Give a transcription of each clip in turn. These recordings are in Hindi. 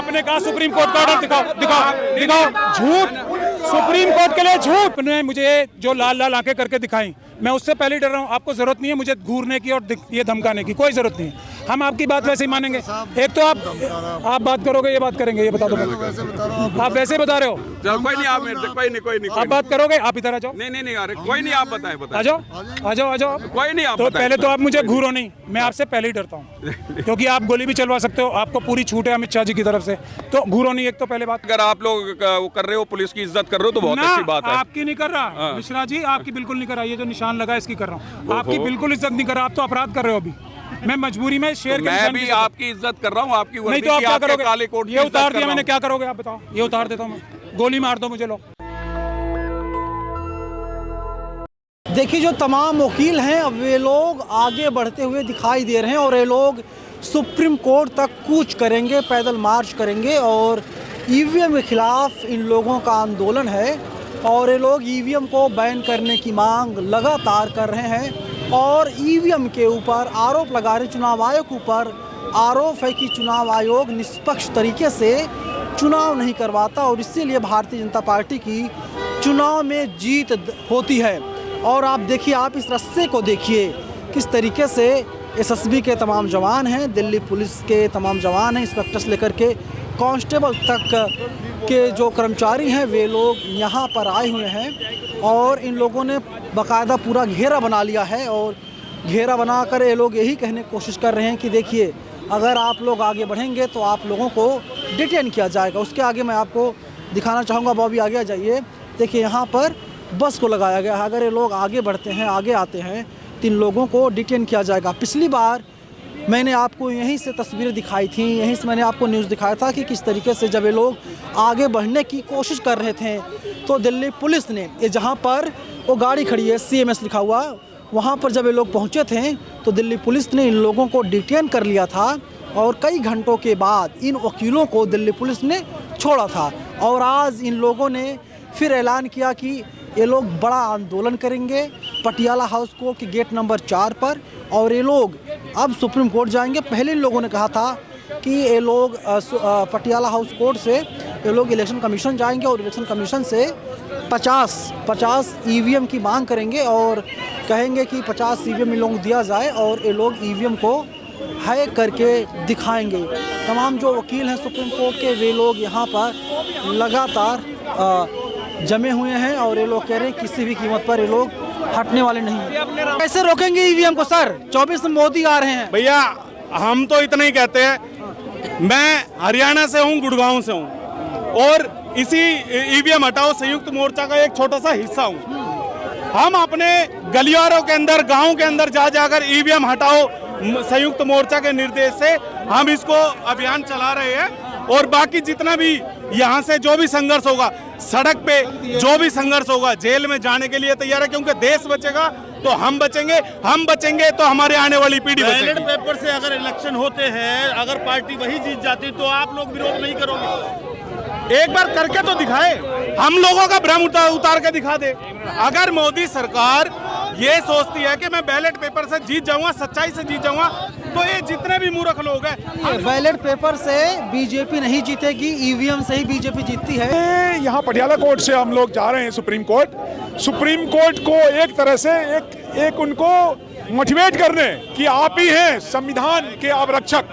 आपने कहा सुप्रीम कोर्ट का ऑर्डर दिखाओ दिखाओ दिखाओ। झूठ, सुप्रीम कोर्ट के लिए झूठ। ने मुझे जो लाल लाल आंखें करके दिखाई, मैं उससे पहले डर रहा हूँ। आपको जरूरत नहीं है मुझे घूरने की और ये धमकाने की, कोई जरूरत नहीं है। हम आपकी बात वैसे ही मानेंगे। एक तो आप बात करोगे, ये बात करेंगे, ये बता दो। आप वैसे बता रहे हो। चलो कोई नहीं, आप मेरे से कोई नहीं आप बात करोगे, आप इधर आ जाओ। नहीं अरे कोई नहीं, आप बताएं आ जाओ। कोई नहीं, आप तो पहले तो आप मुझे घूरो नहीं, मैं आपसे पहले ही डरता हूँ क्योंकि आप गोली भी चलवा सकते हो, आपको पूरी छूट है अमित शाह जी की तरफ से। तो घूरो नहीं, एक तो पहले बात। अगर आप लोग वो कर रहे हो, पुलिस की इज्जत कर रहे हो तो बहुत अच्छी बात है। आपकी नहीं कर रहा मिश्रा जी, आपकी बिल्कुल नहीं कर रहा। ये जो निशान लगा इसकी कर रहा हूँ, आपकी बिल्कुल इज्जत नहीं कर रहा। आप तो अपराध कर रहे हो अभी। मैं मजबूरी में शेर के मैं भी आपकी इज्जत कर रहा हूँ, आपकी नहीं तो आप क्या करोगे? काले कोट ये उतार दिया मैंने, क्या करोगे आप बताओ? ये उतार देता हूँ मैं, गोली मार दो मुझे। लोग देखिए, जो तमाम वकील हैं अब वे लोग आगे बढ़ते हुए दिखाई दे रहे हैं और ये लोग सुप्रीम कोर्ट तक कूच करेंगे, पैदल मार्च करेंगे और ईवीएम के खिलाफ इन लोगों का आंदोलन है और ये लोग ईवीएम को बैन करने की मांग लगातार कर रहे हैं और ईवीएम के ऊपर आरोप लगा रहे, चुनाव आयोग के ऊपर आरोप है कि चुनाव आयोग निष्पक्ष तरीके से चुनाव नहीं करवाता और इसीलिए भारतीय जनता पार्टी की चुनाव में जीत होती है। और आप देखिए, आप इस रस्ते को देखिए किस तरीके से एसएसबी के तमाम जवान हैं, दिल्ली पुलिस के तमाम जवान हैं, इंस्पेक्टर से लेकर के कांस्टेबल तक के जो कर्मचारी हैं वे लोग यहाँ पर आए हुए हैं और इन लोगों ने बाकायदा पूरा घेरा बना लिया है और घेरा बनाकर ये लोग यही कहने की कोशिश कर रहे हैं कि देखिए, अगर आप लोग आगे बढ़ेंगे तो आप लोगों को डिटेन किया जाएगा। उसके आगे मैं आपको दिखाना चाहूँगा, बॉबी आगे आ जाइए। देखिए, यहाँ पर बस को लगाया गया है, अगर ये लोग आगे बढ़ते हैं, आगे आते हैं तो इन लोगों को डिटेन किया जाएगा। पिछली बार मैंने आपको यहीं से तस्वीरें दिखाई थी, यहीं से मैंने आपको न्यूज़ दिखाया था कि किस तरीके से जब ये लोग आगे बढ़ने की कोशिश कर रहे थे तो दिल्ली पुलिस ने, ये जहाँ पर वो गाड़ी खड़ी है CMS लिखा हुआ, वहाँ पर जब ये लोग पहुँचे थे तो दिल्ली पुलिस ने इन लोगों को डिटेन कर लिया था और कई घंटों के बाद इन वकीलों को दिल्ली पुलिस ने छोड़ा था और आज इन लोगों ने फिर ऐलान किया कि ये लोग बड़ा आंदोलन करेंगे पटियाला हाउस कोर्ट के गेट नंबर 4 पर और ये लोग अब सुप्रीम कोर्ट जाएंगे। पहले इन लोगों ने कहा था कि ये लोग पटियाला हाउस कोर्ट से ये लोग इलेक्शन कमीशन जाएंगे और इलेक्शन कमीशन से 50 ईवीएम की मांग करेंगे और कहेंगे कि 50 ईवीएम इन लोगों को दिया जाए और ये लोग ईवीएम को हैक करके दिखाएंगे। तमाम जो वकील हैं सुप्रीम कोर्ट के वे लोग यहाँ पर लगातार जमे हुए हैं और ये लोग कह रहे हैं किसी भी कीमत पर ये लोग हटने वाले नहीं। कैसे रोकेंगे ईवीएम को सर? 24 में मोदी आ रहे हैं। भैया, हम तो इतना ही कहते हैं। मैं हरियाणा से हूँ, गुड़गांव से हूँ और इसी ईवीएम हटाओ संयुक्त मोर्चा का एक छोटा सा हिस्सा हूँ। हम अपने गलियारों के अंदर, गाँव के अंदर जा जाकर ईवीएम हटाओ संयुक्त मोर्चा के निर्देश से हम इसको अभियान चला रहे हैं और बाकी जितना भी यहाँ से जो भी संघर्ष होगा, सड़क पे जो भी संघर्ष होगा, जेल में जाने के लिए तैयार है क्योंकि देश बचेगा तो हम बचेंगे तो हमारे आने वाली पीढ़ी बचेगी। बैलेट पेपर से अगर इलेक्शन होते हैं, अगर पार्टी वही जीत जाती तो आप लोग विरोध नहीं करोगे? एक बार करके तो दिखाए, हम लोगों का भ्रम उतार के दिखा दे। अगर मोदी सरकार ये सोचती है कि मैं बैलेट पेपर से जीत जाऊंगा, सच्चाई से जीत जाऊंगा, तो ये जितने भी मूर्ख लोग हैं, बैलेट पेपर से बीजेपी नहीं जीतेगी, ईवीएम से ही बीजेपी जीतती है। यहाँ पटियाला कोर्ट से हम लोग जा रहे हैं सुप्रीम कोर्ट को एक तरह से एक उनको मोटिवेट करने कि आप ही हैं संविधान के आरक्षक,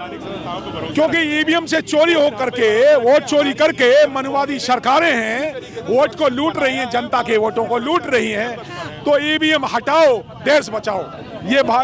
क्योंकि ईवीएम से चोरी हो करके, वोट चोरी करके मनुवादी सरकारें हैं, वोट को लूट रही हैं, जनता के वोटों को लूट रही हैं। तो ईवीएम हटाओ, देश बचाओ।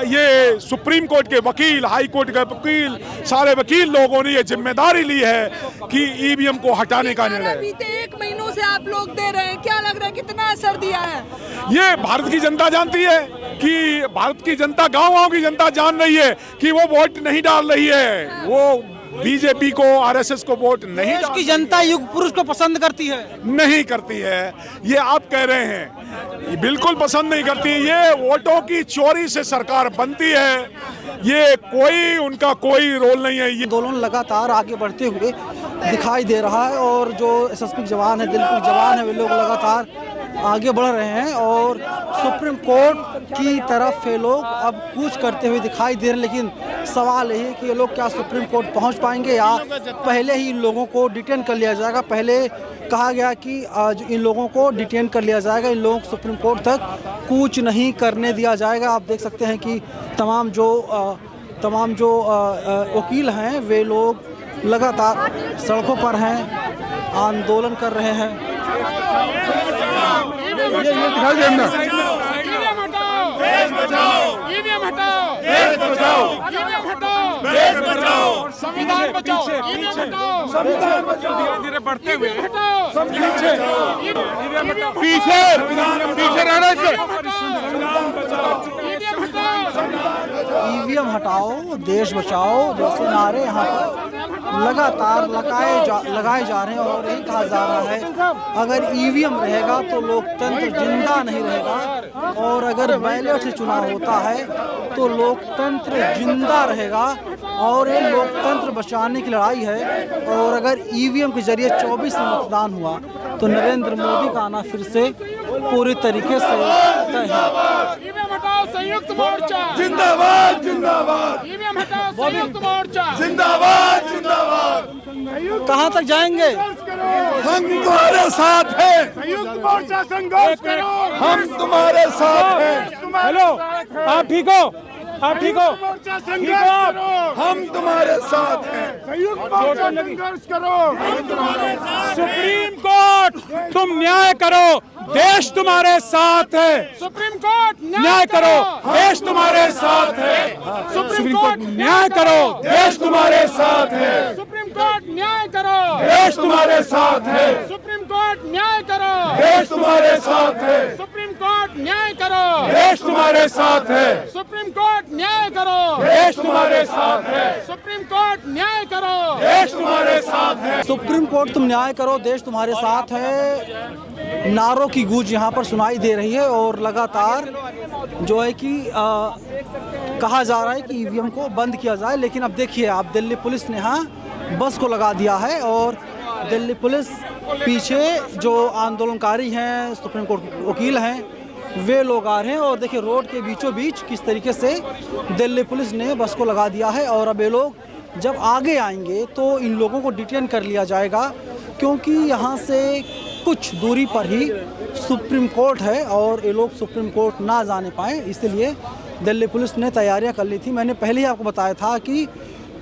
ये सुप्रीम कोर्ट के वकील, हाई कोर्ट के वकील, सारे वकील लोगों ने ये जिम्मेदारी ली है कि ईवीएम को हटाने का निर्णय। बीते 1 महीनों से आप लोग दे रहे हैं, क्या लग रहा है कितना असर दिया है? ये भारत की जनता जानती है कि भारत की जनता, गाँव की जनता जान रही है कि वो वोट नहीं डाल रही है, वो बीजेपी को, आरएसएस को वोट नहीं। देश की जनता युग पुरुष को पसंद करती है? नहीं करती है, ये आप कह रहे हैं, बिल्कुल पसंद नहीं करती। ये वोटों की चोरी से सरकार बनती है, ये उनका कोई रोल नहीं है। ये आंदोलन लगातार आगे बढ़ते हुए दिखाई दे रहा है और जो एसएसपी जवान है, दिल्ली पुलिस जवान है, वे लोग लगातार आगे बढ़ रहे हैं और सुप्रीम कोर्ट की तरफ ये लोग अब कूच करते हुए दिखाई दे रहे हैं। लेकिन सवाल यही है कि ये लोग क्या सुप्रीम कोर्ट पहुंच पाएंगे या पहले ही इन लोगों को डिटेन कर लिया जाएगा। पहले कहा गया कि आज इन लोगों को डिटेन कर लिया जाएगा, इन लोगों को सुप्रीम कोर्ट तक कूच नहीं करने दिया जाएगा। आप देख सकते हैं कि तमाम जो वकील हैं वे लोग लगातार सड़कों पर हैं, आंदोलन कर रहे हैं। संविधान बचाओ, धीरे बढ़ते हुए पीछे रहना ईवीएम हटाओ, देश बचाओ जैसे नारे यहाँ पर लगातार लगाए जा रहे हैं। और यही कहा जा रहा है अगर ईवीएम रहेगा तो लोकतंत्र जिंदा नहीं रहेगा, और अगर बैलेट से चुनाव होता है तो लोकतंत्र जिंदा रहेगा। और ये लोकतंत्र बचाने की लड़ाई है। और अगर ईवीएम के जरिए 24 में मतदान हुआ तो नरेंद्र मोदी का आना फिर से पूरी तरीके से तय है। ईवीएम हटाओ संयुक्त मोर्चा जिंदाबाद जिंदाबाद, ईवीएम हटाओ संयुक्त मोर्चा जिंदाबाद जिंदाबाद। कहाँ तक जाएंगे? हम तुम्हारे साथ हैं, संयुक्त मोर्चा संघर्ष करो। हम तुम्हारे साथ हैं। हेलो, आप ठीक हो? आप ठीक हो? ठीक हो आप? हम तुम्हारे साथ हैं। संयुक्त मोर्चा संघर्ष करो। सुप्रीम कोर्ट तुम न्याय करो, देश तुम्हारे साथ है। सुप्रीम कोर्ट न्याय करो, देश तुम्हारे साथ है। सुप्रीम कोर्ट न्याय करो, देश तुम्हारे साथ है। सुप्रीम कोर्ट न्याय करो, देश तुम्हारे साथ है। सुप्रीम कोर्ट न्याय करो, देश तुम्हारे साथ है। सुप्रीम कोर्ट न्याय करो, देश तुम्हारे साथ है। सुप्रीम कोर्ट न्याय करो, देश तुम्हारे साथ है। सुप्रीम कोर्ट न्याय करो, देश तुम्हारे साथ है। सुप्रीम कोर्ट तुम न्याय करो, देश तुम्हारे साथ है, नारों की गूंज यहाँ पर सुनाई दे रही है। और लगातार जो है कि कहा जा रहा है कि ईवीएम को बंद किया जाए। लेकिन अब देखिए, आप दिल्ली पुलिस ने यहाँ बस को लगा दिया है और दिल्ली पुलिस पीछे जो आंदोलनकारी हैं, सुप्रीम कोर्ट वकील हैं, वे लोग आ रहे हैं। और देखिए रोड के बीचों बीच किस तरीके से दिल्ली पुलिस ने बस को लगा दिया है। और अब ये लोग जब आगे आएंगे तो इन लोगों को डिटेन कर लिया जाएगा, क्योंकि यहाँ से कुछ दूरी पर ही सुप्रीम कोर्ट है और ये लोग सुप्रीम कोर्ट ना जाने पाएँ, इसलिए दिल्ली पुलिस ने तैयारियां कर ली थी। मैंने पहले ही आपको बताया था कि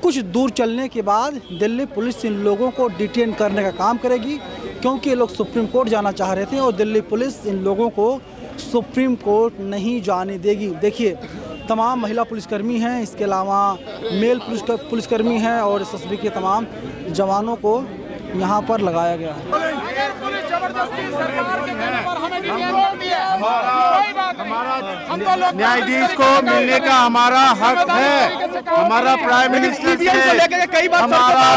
कुछ दूर चलने के बाद दिल्ली पुलिस इन लोगों को डिटेन करने का काम करेगी, क्योंकि ये लोग सुप्रीम कोर्ट जाना चाह रहे थे और दिल्ली पुलिस इन लोगों को सुप्रीम कोर्ट नहीं जाने देगी। देखिए, तमाम महिला पुलिसकर्मी हैं, इसके अलावा मेल पुलिसकर्मी हैं और एसएसबी के तमाम जवानों को यहाँ पर लगाया गया है। न्यायाधीश को मिलने का हमारा हक है। हमारा प्राइम मिनिस्टर से कई बार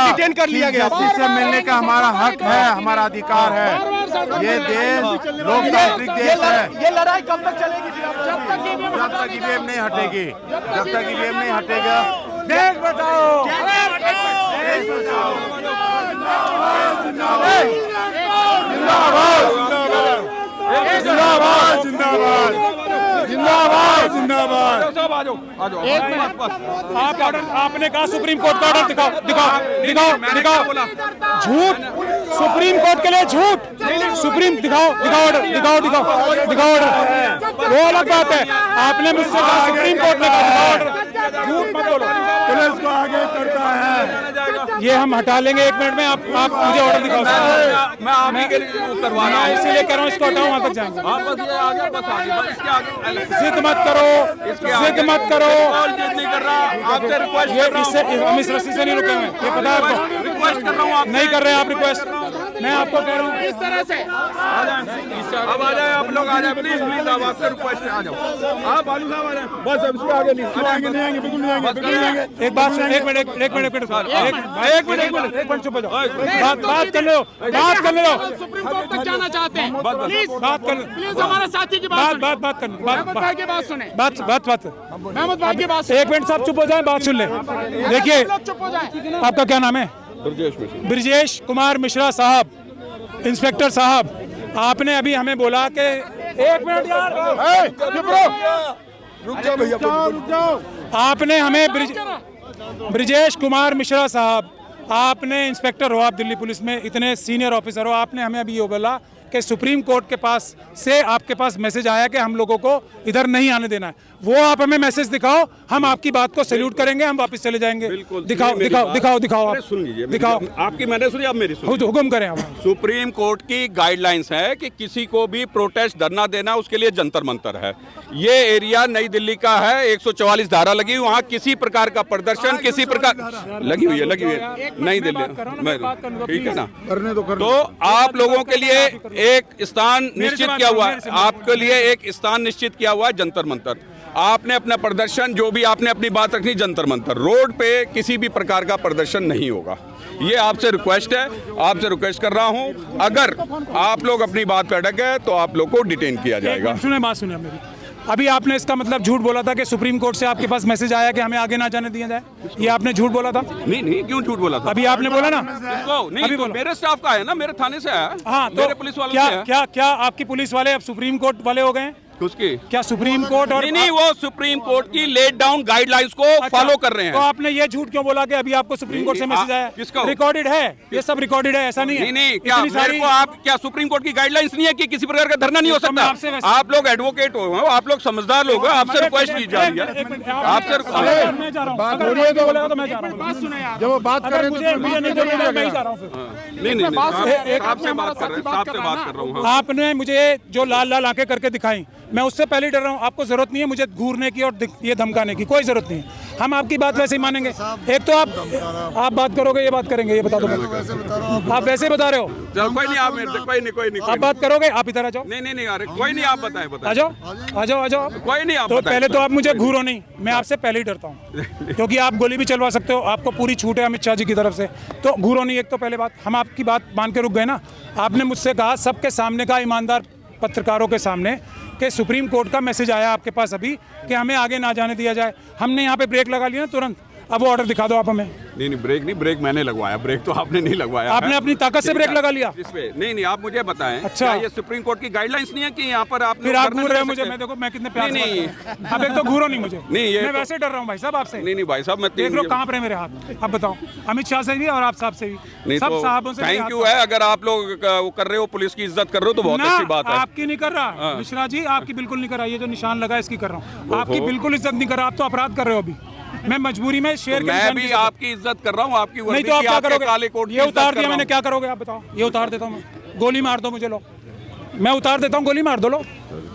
डिटेन कर लिया गया, से मिलने का हमारा हक है, हमारा अधिकार है। ये देश लोकतांत्रिक देश है। ये लड़ाई कब तक चलेगी? जब तक ईवीएम नहीं हटेगी, जब तक ईवीएम नहीं हटेगा। देश बचाओ, देश बचाओ। जिंदाबाद जिंदाबाद जिंदाबाद जिंदाबाद। आप ऑर्डर, आपने कहा सुप्रीम कोर्ट का ऑर्डर दिखाओ दिखाओ दिखाओ दिखाओ। झूठ, सुप्रीम कोर्ट के लिए झूठ। सुप्रीम दिखाओ दिखाओ ऑर्डर, दिखाओ दिखाओ दिखाओ ऑर्डर, वो अलग बात है। आपने मुझसे कहा सुप्रीम कोर्ट ने कहा दिखाओ ऑर्डर, झूठ मत बोलो। पुलिस को आगे करता है। ये हम हटा लेंगे 1 मिनट में। आप मुझे ऑर्डर दिखाओ। मैं आप ही के लिए करवा रहा हूँ, इसीलिए कह रहा हूँ इसको हटाओ, वहाँ तक जाएंगे। जिद मत करो, जिद मत करो। नहीं कर रहा, आपसे रिक्वेस्ट कर रहा हूँ। हम इस रस्सी से नहीं रुके हुए, ये पता है आपको। रिक्वेस्ट कर रहा हूँ, नहीं कर रहे हैं आप रिक्वेस्ट, मैं आपको कह रहा हूँ इस तरह से। अब आ जाए आप लोग, आ जाए प्लीज प्लीज। आप आपसे रिक्वेस्ट है, आ जाओ आप बालू साहब आ जाए। बस अब इसके आगे नहीं आएंगे, नहीं आएंगे, बिल्कुल नहीं आएंगे, बिल्कुल नहीं आएंगे। एक बात सुन, एक मिनट चुप हो जाओ। बात कर लो, बात कर लो। सुप्रीम कोर्ट तक जाना चाहते हैं, प्लीज बात कर, प्लीज हमारे साथी की बात बात बात कर, महमूद भाई की बात सुने, बात बात बात। महमूद भाई की बात। 1 मिनट साहब चुप हो जाए, बात सुन ले। देखिए, चुप हो जाए। आपका क्या नाम है? ब्रजेश कुमार मिश्रा साहब, इंस्पेक्टर साहब। आपने अभी हमें बोला कि 1 मिनट यार, रुक जाओ भैया, रुक जाओ। आपने हमें ब्रिजेश कुमार मिश्रा साहब, आपने इंस्पेक्टर हो आप दिल्ली पुलिस में, इतने सीनियर ऑफिसर हो, आपने हमें अभी ये बोला कि सुप्रीम कोर्ट के पास से आपके पास मैसेज आया कि हम लोगों को इधर नहीं आने देना है। वो आप हमें मैसेज दिखाओ, हम आपकी बात को सैल्यूट करेंगे, हम वापस चले जाएंगे। दिखाओ दिखाओ दिखाओ दिखाओ, आप सुन लीजिए, दिखाओ। आपकी मैंने सुनी, आप मेरी सुनिए। हुक्म करें आप। सुप्रीम कोर्ट की गाइडलाइंस है कि किसी को भी प्रोटेस्ट धरना देना उसके लिए जंतर मंतर है। ये एरिया नई दिल्ली का है, 144 धारा लगी हुई, वहाँ किसी प्रकार का प्रदर्शन, किसी प्रकार लगी हुई है नई दिल्ली, ठीक है ना। तो आप लोगों के लिए एक स्थान निश्चित किया हुआ है, आपके लिए एक स्थान निश्चित किया हुआ है जंतर मंतर। आपने अपना प्रदर्शन, जो भी आपने अपनी बात रखनी, जंतर मंतर। रोड पे किसी भी प्रकार का प्रदर्शन नहीं होगा, ये आपसे रिक्वेस्ट है, आपसे रिक्वेस्ट कर रहा हूं। अगर आप लोग अपनी बात पे अटक गए तो आप लोग को डिटेन किया जाएगा। सुने बात, सुने मेरी। अभी आपने इसका मतलब झूठ बोला था कि सुप्रीम कोर्ट से आपके पास मैसेज आया कि हमें आगे ना जाने दिया जाए, ये आपने झूठ बोला था। नहीं, क्यों झूठ बोला था? अभी आपने बोला ना। नहीं, अभी तो मेरे स्टाफ का है ना, मेरे थाने से आया। हाँ, तो मेरे पुलिस वालों से है। क्या आपकी पुलिस वाले अब सुप्रीम कोर्ट वाले हो गए? उसकी क्या सुप्रीम कोर्ट और नहीं, वो सुप्रीम कोर्ट की लेट डाउन गाइडलाइंस को फॉलो कर रहे हैं। तो आपने ये झूठ क्यों बोला कि अभी आपको सुप्रीम कोर्ट से मैसेज आया? किसका? रिकॉर्डेड है, ये सब रिकॉर्डेड है, ऐसा नहीं है। नहीं, क्या मेरे को आप क्या सुप्रीम कोर्ट की गाइडलाइंस नहीं है कि किसी प्रकार का धरना नहीं हो सकता? आप लोग एडवोकेट हो, आप लोग समझदार लोग, आपसे रिक्वेस्ट की जा रही है, आपसे। मैं जा रहा हूँ, बात सुने आप। जब वो बात कर रहे हैं मैं ही जा रहा हूँ। नहीं, आपसे बात कर रहा हूँ। आपने मुझे जो लाल लाल आंखें करके दिखाई, मैं उससे पहले डर रहा हूँ। आपको जरूरत नहीं है मुझे घूरने की और ये धमकाने की, कोई जरूरत नहीं है। हम आपकी बात वैसे ही मानेंगे। एक तो आप बात करोगे, ये बात करेंगे, ये बता दो। आप वैसे ही बता रहे हो। चलो कोई नहीं, आप मेरे से कोई नहीं आप बात करोगे, आप इधर आ जाओ। नहीं, अरे कोई नहीं, आप बताएं। आ जाओ। कोई नहीं, आप तो पहले तो आप मुझे घूरो नहीं, मैं आपसे पहले ही डरता हूँ, क्योंकि आप गोली भी चलवा सकते हो, आपको पूरी छूट है अमित शाह जी की तरफ से। तो घूरो नहीं, एक तो पहले बात। हम आपकी बात मान के रुक गए ना। आपने मुझसे कहा सबके सामने का, ईमानदार पत्रकारों के सामने, कि सुप्रीम कोर्ट का मैसेज आया आपके पास अभी कि हमें आगे ना जाने दिया जाए। हमने यहाँ पे ब्रेक लगा लिया ना तुरंत। अब वो ऑर्डर दिखा दो आप हमें। नहीं, ब्रेक मैंने लगवाया, ब्रेक तो आपने नहीं लगवाया। आपने अपनी ताकत से ब्रेक लगा लिया। नहीं, आप मुझे बताएं। अच्छा, ये सुप्रीम कोर्ट की गाइडलाइंस नहीं है कि यहाँ पर आप फिर आप घूर रहे हैं मुझे। मैं देखो, मैं कितने प्यार से। नहीं, अब एक तो घूरो नहीं मुझे। नहीं, मैं वैसे डर रहा हूँ भाई साहब आपसे। नहीं भाई साहब, मैं देख लो कहाँ पर है मेरे हाथ। अब बताओ, अमित शाह से भी और आप साहब से भी, सब साहबों से। थैंक यू है, अगर आप लोग वो कर रहे हो, पुलिस की इज्जत कर रहे हो तो बहुत अच्छी बात है। आपकी नहीं कर रहा मिश्रा जी, आपकी बिल्कुल नहीं कर रहा। ये जो निशान लगा इसकी कर रहा हूँ, आपकी बिल्कुल इज्जत नहीं कर रहा। आप तो अपराध कर रहे हो अभी। मैं मजबूरी में शेर के मैं भी आपकी इज्जत कर रहा हूँ, आपकी नहीं तो आप क्या करोगे? ये उतार दिया मैंने, क्या करोगे आप बताओ? ये उतार देता हूँ मैं, गोली मार दो मुझे, लो मैं उतार देता हूँ, गोली मार दो, लो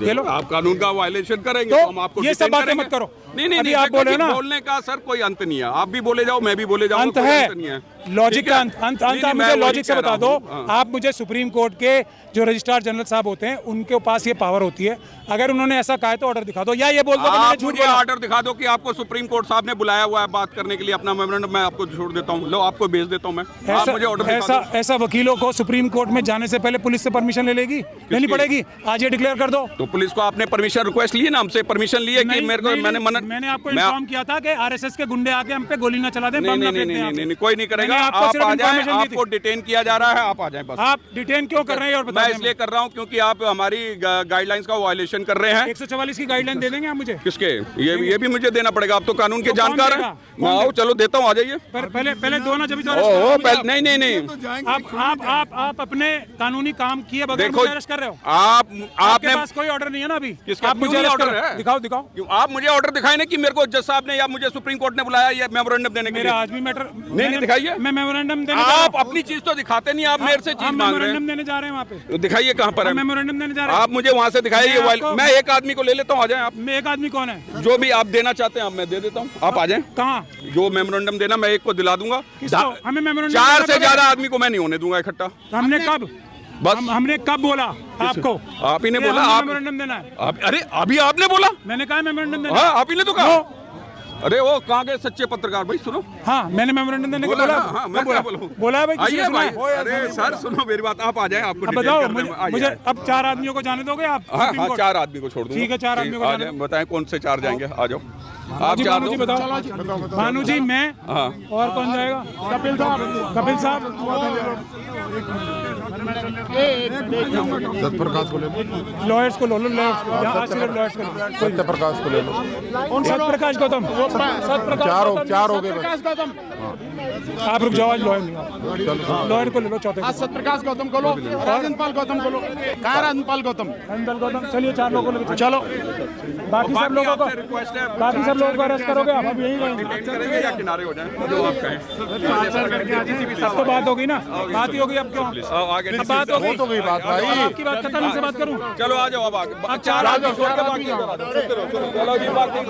ये लो। आप कानून का वायलेशन करेंगे तो हम आपको ये सब बातें मत करो। नहीं, आप बोले ना, बोलने का सर कोई अंत नहीं है। आप भी बोले जाओ, मैं भी बोले जाऊँ, अंत है। लॉजिक का अंत आप मुझे लॉजिक से बता दो। आप मुझे सुप्रीम कोर्ट के जो रजिस्ट्रार जनरल साहब होते हैं उनके पास ये पावर होती है, अगर उन्होंने ऐसा कहा है तो ऑर्डर दिखा दो, या ये बोल दो कि मैंने झूठ बोला। ऑर्डर दिखा दो कि आपको सुप्रीम कोर्ट साहब ने बुलाया हुआ है बात करने के लिए, अपना मेमोरेंडम मैं आपको छोड़ देता हूँ, लो आपको भेज देता हूँ मैं। आप मुझे ऑर्डर ऐसा वकीलों को सुप्रीम कोर्ट में जाने से पहले पुलिस से परमिशन लेनी पड़ेगी। आज ये डिक्लेयर कर दो। तो पुलिस को आपने परमिशन रिक्वेस्ट ली है ना, हमसे परमिशन ली है कि मेरे को मैंने आपको इन्फॉर्म किया था कि आरएसएस के गुंडे आके हम पे गोली ना चला दें, बम ना फेंक दें। नहीं, कोई नहीं करेगा। आप आ जाएं, आपको डिटेन किया जा रहा है, आप आ जाएं बस। आप डिटेन क्यों कर रहे हैं? और मैं इसलिए कर रहा हूं क्योंकि आप हमारी गाइडलाइंस का वायलेशन कर रहे हैं। 144 की गाइडलाइन दे देंगे आप मुझे? किसके? ये भी मुझे देना पड़ेगा, आप तो कानून के जानकार हैं। मैं आओ, चलो देता हूं, आ जाइए। पहले दो ना, जब नहीं, आप अपने कानूनी काम किए बगैर मुझे अरेस्ट कर रहे हो। आपने पास कोई ऑर्डर नहीं है ना अभी? आप मुझे ऑर्डर है? दिखाओ। आप मुझे ऑर्डर दिखाए ना कि मेरे को जज साहब ने या मुझे सुप्रीम कोर्ट ने बुलाया ये मेमोरेंडम देने के लिए। मेरा आज भी मैटर नहीं दिखाइए। मैं मेमोरेंडम देने आप अपनी चीज तो दिखाते नहीं, आप मेरे से चीज मांग रहे हैं। देने जा रहे हैं वहाँ पे, दिखाइए कहाँ पर है मेमोरेंडम देने जा रहे हैं। आप मुझे वहाँ से दिखाइए। मैं एक आदमी को ले लेता हूँ, आ जाए आप। मैं एक आदमी कौन है? जो भी आप देना चाहते हैं मैं दे देता हूँ, आप आ जाएं। कहाँ? जो मेमोरेंडम देना मैं एक को दिला दूंगा। हमें मेमोरेंडम 4 से ज्यादा आदमी को मैं नहीं होने दूंगा इकट्ठा। हमने कब बस हमने कब बोला आपको? आप ही ने बोला मेमोरेंडम देना है। अरे अभी आपने बोला? मैंने कहा मेमोरेंडम देना। हाँ, आप ही ने तो कहा। अरे वो कहाँ गए सच्चे पत्रकार भाई? सुनो, हाँ मैंने मेमोरेंडम देने को बोला। हाँ, मैं क्या बोलूं? बोला है भाई, आइए भाई। अरे सर सुनो मेरी बात, आप आ जाए। आपको बताओ मुझे अब 4 आदमियों को जाने दोगे आप? हाँ, 4 आदमी को छोड़ दूंगा। ठीक है, 4 आदमियों को आ जाए। बताएं कौन से 4 जाएंगे? आ जाओ आप। भानु जी बताओ। भानु जी, मैं और कौन जाएगा? कपिल साहब। सत्यप्रकाश को ले लो, लॉयर्स को लो लो, यहाँ सिर्फ लॉयर्स को लो। सत्यप्रकाश को ले लो। सत्यप्रकाश गौतम, चार हो गए बस। गौतम, आप रुक जाओ, आज लॉयर नहीं, लॉयर को ले लो चौथे। आज सत्यप्रकाश गौतम को लो, राजनपाल गौतम को लो। कहाँ है राजनपाल गौतम? गौतम, चलिए 4 लोगों को लेकर चलो, बाकी सब लोगों को अरेस्ट करोगे आप? अब यही करेंगे या किनारे हो जाएं, जो आप कहें। अब तो बात होगी ना, बात ही होगी। अब क्यों आगे अब बात होगी? तो गई बात भाई। आपकी बात खत्म, इनसे बात करूं? चलो आ जाओ, अब आगे 4 आदमी छोड़ के बाकी चलो जी, बाकी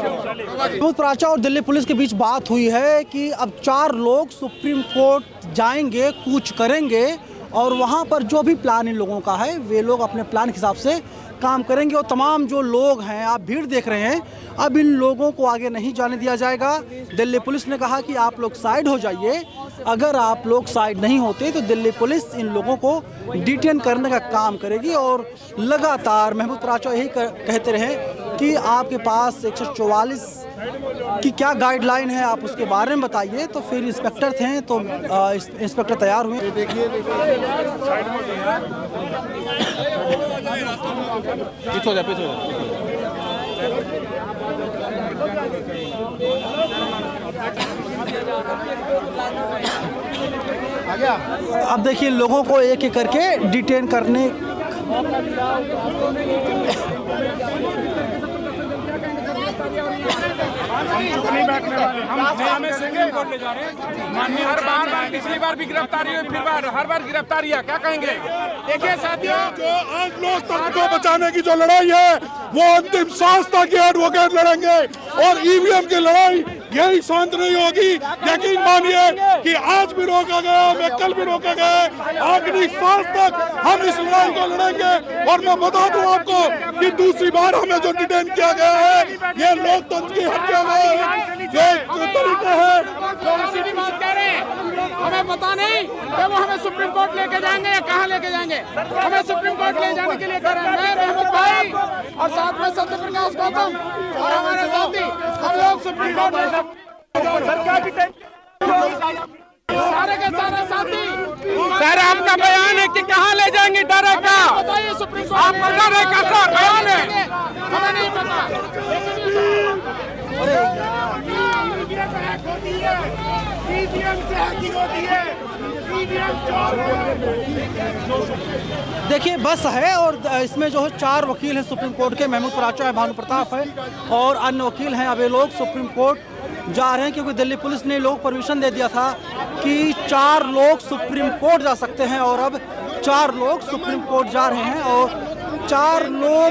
महमूद पराचा और दिल्ली पुलिस के बीच बात हुई है कि अब 4 लोग सुप्रीम कोर्ट जाएंगे, कूच करेंगे और वहां पर जो भी प्लान इन लोगों का है वे लोग अपने प्लान के हिसाब से काम करेंगे। और तमाम जो लोग हैं, आप भीड़ देख रहे हैं, अब इन लोगों को आगे नहीं जाने दिया जाएगा। दिल्ली पुलिस ने कहा कि आप लोग साइड हो जाइए। अगर आप लोग साइड नहीं होते तो दिल्ली पुलिस इन लोगों को डिटेन करने का काम करेगी। और लगातार महमूद पराचा यही कहते रहे कि आपके पास 144 की क्या गाइडलाइन है, आप उसके बारे में बताइए। तो फिर इंस्पेक्टर थे तो इंस्पेक्टर तैयार हुए। पीछे जा, पीछे अब देखिए लोगों को एक एक करके डिटेन करने नहीं बैठने वाले, हम हमें सुप्रीम कोर्ट ले जा रहे हैं। माननीय हर बार पिछली बार भी गिरफ्तारी हुई, फिर हर बार गिरफ्तारी है। क्या कहेंगे? देखिए साथियों, जो आज लोकतंत्र को बचाने की जो लड़ाई है वो अंतिम सांस तक के एडवोकेट लड़ेंगे और ईवीएम की लड़ाई यही शांत नहीं होगी। यकीन मानिए कि आज भी रोका गया, मैं कल भी रोका गया, आखिरी सांस तक हम इस लड़ाई को लड़ेंगे। और मैं बता दूं आपको कि दूसरी बार हमें जो डिटेन किया गया है ये लोकतंत्र की हत्या का जो तरीका है। तो सीधी बात कह रहे हैं, हमें पता नहीं कि वो हमें सुप्रीम कोर्ट लेके जाएंगे या कहाँ लेके जाएंगे। हमें सुप्रीम कोर्ट ले जाने के लिए कह रहे हैं। मैं महमूद भाई और साथ में सत्यप्रकाश गौतम और हमारे साथी, हम लोग सुप्रीम कोर्ट में सारे के सारे साथी। सर आपका बयान है कि कहाँ ले जाएंगे, डर है क्या? बताइए सुप्रीम कोर्ट आपका डर है, कैसा बयान है? हमें नहीं पता। देखिए बस है और इसमें जो है 4 वकील हैं सुप्रीम कोर्ट के। महमूद पराचा है, भानु प्रताप है और अन्य वकील हैं। अब ये लोग सुप्रीम कोर्ट जा रहे हैं क्योंकि दिल्ली पुलिस ने लोग परमिशन दे दिया था कि 4 लोग सुप्रीम कोर्ट जा सकते हैं। और अब 4 लोग सुप्रीम कोर्ट जा रहे हैं और 4 लोग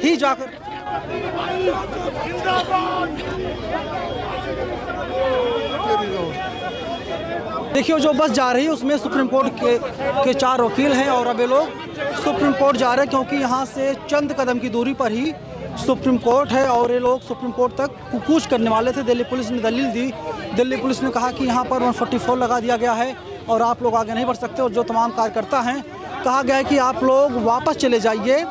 ही जाकर देखिए जो बस जा रही है उसमें सुप्रीम कोर्ट के 4 वकील हैं। और अब ये लोग सुप्रीम कोर्ट जा रहे हैं क्योंकि यहाँ से चंद कदम की दूरी पर ही सुप्रीम कोर्ट है। और ये लोग सुप्रीम कोर्ट तक कूच करने वाले थे। दिल्ली पुलिस ने दलील दी। दिल्ली पुलिस ने कहा कि यहाँ पर 144 लगा दिया गया है और आप लोग आगे नहीं बढ़ सकते। और जो तमाम कार्यकर्ता हैं, कहा गया है कि आप लोग वापस चले जाइए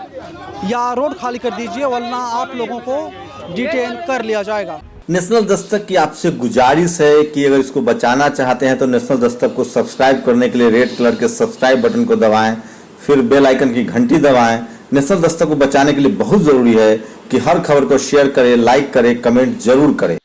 या रोड खाली कर दीजिए वरना आप लोगों को डिटेन कर लिया जाएगा। नेशनल दस्तक की आपसे गुजारिश है कि अगर इसको बचाना चाहते हैं तो नेशनल दस्तक को सब्सक्राइब करने के लिए रेड कलर के सब्सक्राइब बटन को दबाएं, फिर बेल आइकन की घंटी दबाएं। नेशनल दस्तक को बचाने के लिए बहुत जरूरी है कि हर खबर को शेयर करें, लाइक करें, कमेंट जरूर करें।